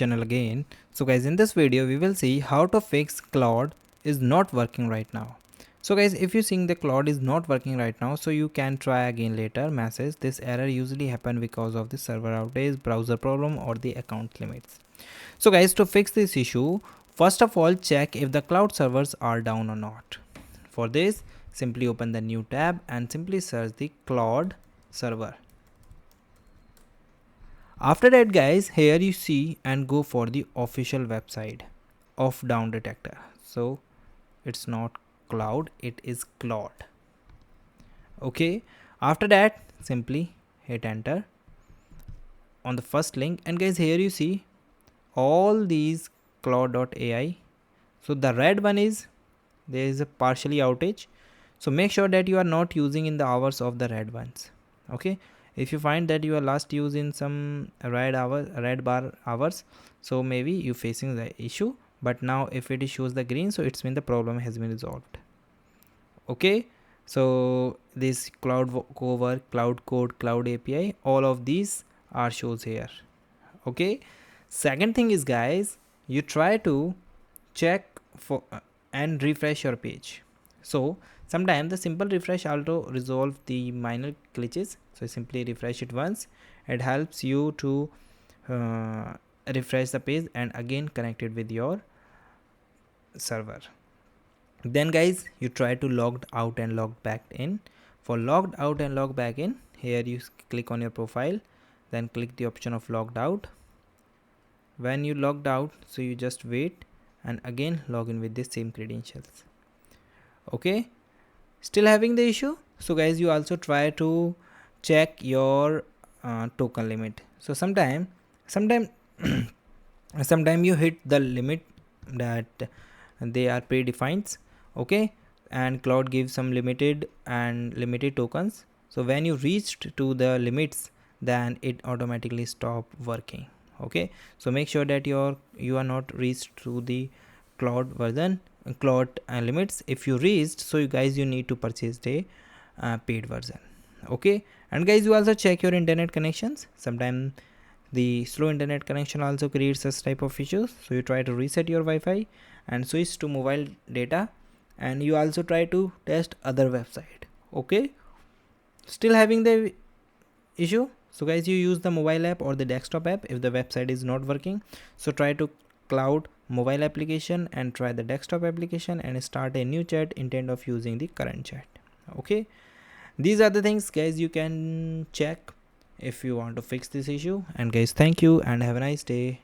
Channel again. So guys, in this video we will see how to fix Claude is not working right now. So guys, if you think the Claude is not working right now, so you can try again later message. This error usually happen because of the server outage, browser problem or the account limits. So guys, to fix this issue, first of all check if the cloud servers are down or not. For this, simply open the new tab and simply search the Claude server. After that guys, here you see and go for the official website of down detector. So it's not Cloud, it is Claude. Okay, after that simply hit enter on the first link, and guys here you see all these Claude.ai. So the red one is there is a partially outage, so make sure that you are not using in the hours of the red ones. Okay, if you find that you are last used in some red bar hours, so maybe you facing the issue, but now if it shows the green, so it's mean the problem has been resolved. Okay, so this cloud cover, cloud code, cloud API, all of these are shows here. Okay, second thing is guys, you try to check for and refresh your page. So sometimes the simple refresh also resolve the minor glitches, so simply refresh it once. It helps you to uh, refresh the page and again connect it with your server. Then guys, you try to logged out and logged back in. For logged out and logged back in, here you click on your profile, then click the option of logged out. When you logged out, so you just wait and again log in with the same credentials. Okay, still having the issue, so guys you also try to check your token limit. So sometime sometime you hit the limit that they are predefined. Okay, and Cloud gives some limited tokens. So when you reached to the limits, then it automatically stop working. Okay, so make sure that you are not reached to the Cloud version, Cloud limits. If you reached, so you guys you need to purchase the paid version. Okay, and guys you also check your internet connections. Sometimes the slow internet connection also creates such type of issues, so you try to reset your Wi-Fi and switch to mobile data, and you also try to test other website. Okay, still having the issue, so guys you use the mobile app or the desktop app. If the website is not working, so try to Cloud mobile application and try the desktop application and start a new chat instead of using the current chat. Okay, these are the things guys you can check if you want to fix this issue. And guys, thank you and have a nice day.